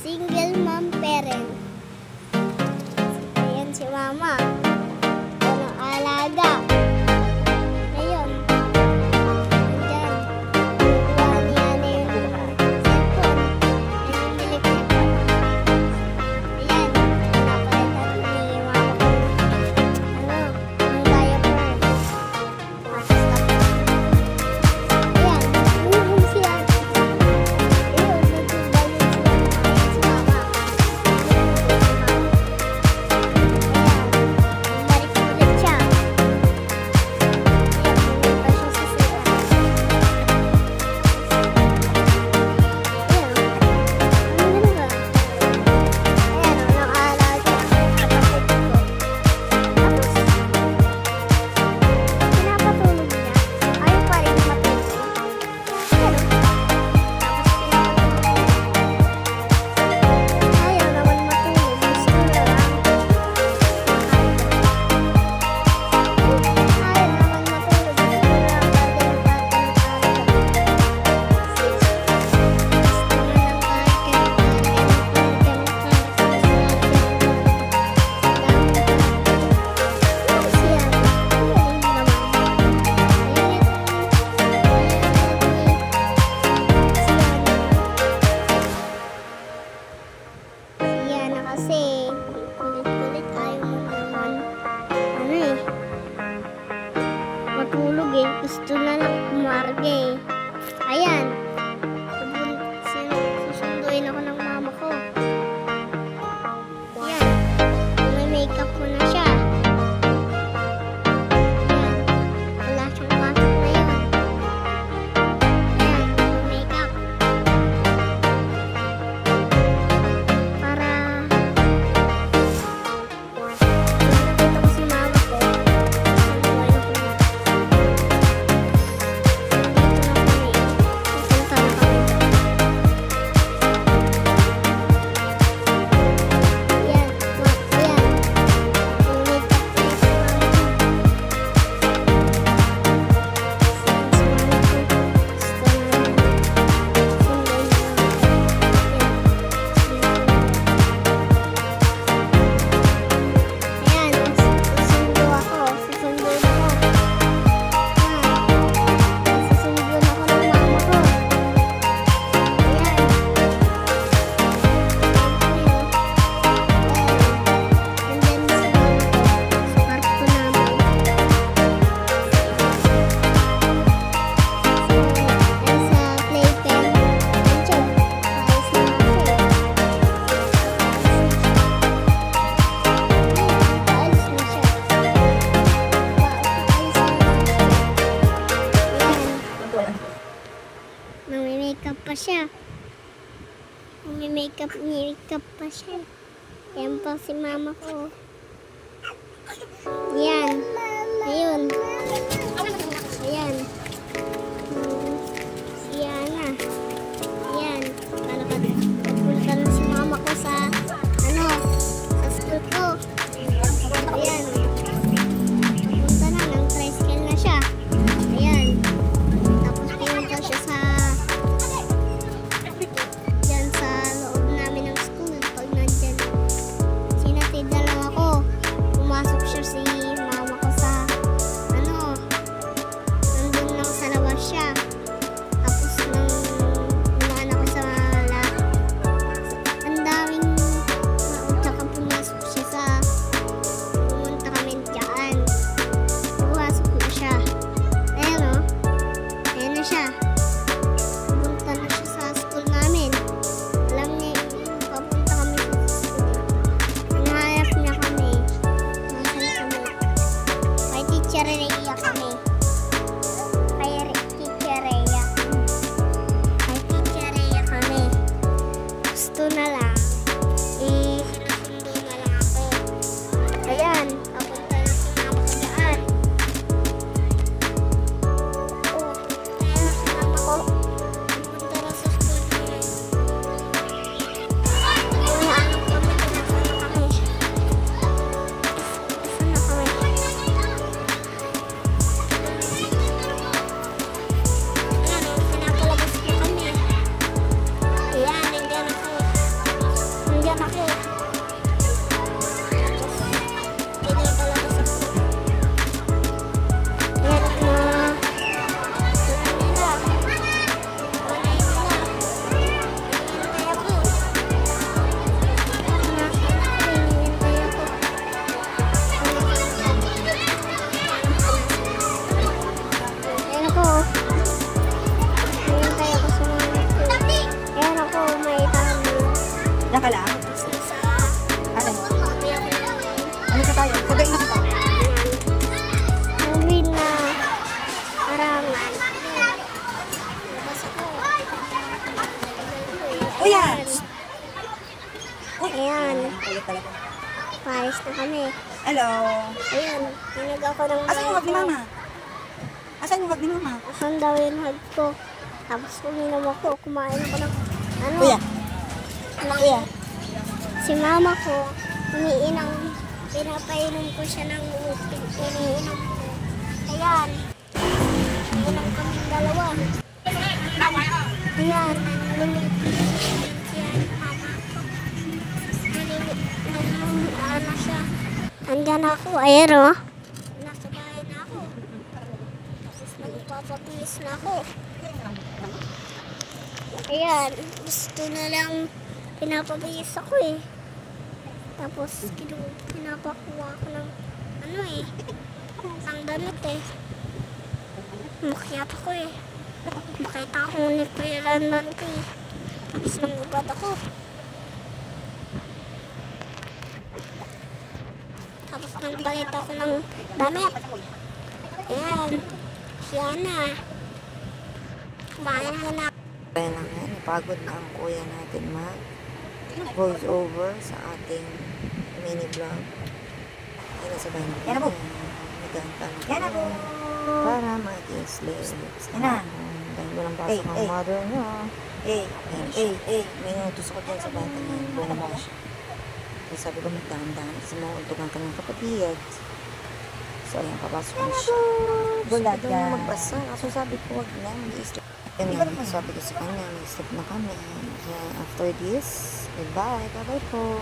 single mom parent. Ayan si mama. Walang alaga. Ayun. Andyan. Kuha niya na yung cellphone. Ayun yung electric. Ayan. Napalitan ni mama ko. Ang diaper. Tapos ayan. Buhong siya. Ayun. Nagsubayan siya. Ayan si mama. Balik ulit siya. Ayan, pumunta siya sa CR. Ayan, ano na ba? Ayan, walang alaga. Kapatid ko. Tapos, pinapatulog niya. Ayaw pa rin matulog. Ayan, tapos ayaw naman matulog. Gusto niya lang. Kasi kulit-kulit ayaw mo naman matulog eh. Gusto na lang kumarga eh. Ayan. Susunduin ako ng mama ko. Ayan. May makeup ko na siya. Ayan. Wala siyang pasok na yun. Ayan. Makeup. Para nakita ko si mama ko. Susunduin ako na. Pupunta na kami. Ayan. Ayan. Yung makeup ko na si mama ko. Ayan, susundo ako. Susundo ako ng mama ko. Ayan. Nandyan si mama ko sa kwarto namin. Ayan sa playpen. Nandiyan. Ayos na kasi. Ayos na siya. Ayan. Nami-makeup pa siya. Nami-makeup pa siya. Ayan pa si mama ko. Ayan. Ayun. Ayan. Si Yana. Ayan. Nagpunta na si mama ko sa sa school ko. Ayan. Punta na, ng tricycle na siya. Ayan. Tapos pinunta siya dyan sa loob namin ng school. Pag nandyan, sinatid na lang ako. Pumasok siya si mama ko sa Kuya! Ayan. Ulit talaga. Paris na kami. Hello! Ayan. Hinag ako ng Asan yung hug ni Mama? Asan yung hug ni Mama? Asan daw yung hug ko? Tapos uminom ako. Kumain ako ng ano? Kuya! Kuya! Si mama ko, umiinom. Pinapainom ko siya ng iniinom ko. Ayan. Umiinom kaming dalawa. Ayan. Ano siya? Andyan ako. Ayan o. Nasa bahay na ako. Tapos nagpapapilis na ako. Ayan. Gusto na lang pinapabihis ako eh. Tapos pinapakuha ko ng ano eh. Ang damit eh. Makyat ako eh. Makita ko ni Kuya Landon ko eh. Tapos nangubad ako. Tapos nagbalit ako ng damit. Ayan. Siya na. Kumain na na. Kaya na nga, napagod na ang kuya natin voice over sa ating mini vlog. Ay, nasa bahay na. Yan na po. Yan na po. Para mag-sleep. Yan na. Dahil walang pasok ang mother niya. May nutos ako dyan sa bata niya. Bumaba siya. Kaya sabi ko magdahan-dahan kasi mauntog ang kanyang kapatid. So, ayan, papasok na siya. Gulat ka. Magbasa. Kaso sabi ko, wag na, mag-i-sleep. Yan nga, sabi ko sa kanya, mag-sleep na kami. Kaya after this, goodbye. Bye-bye po.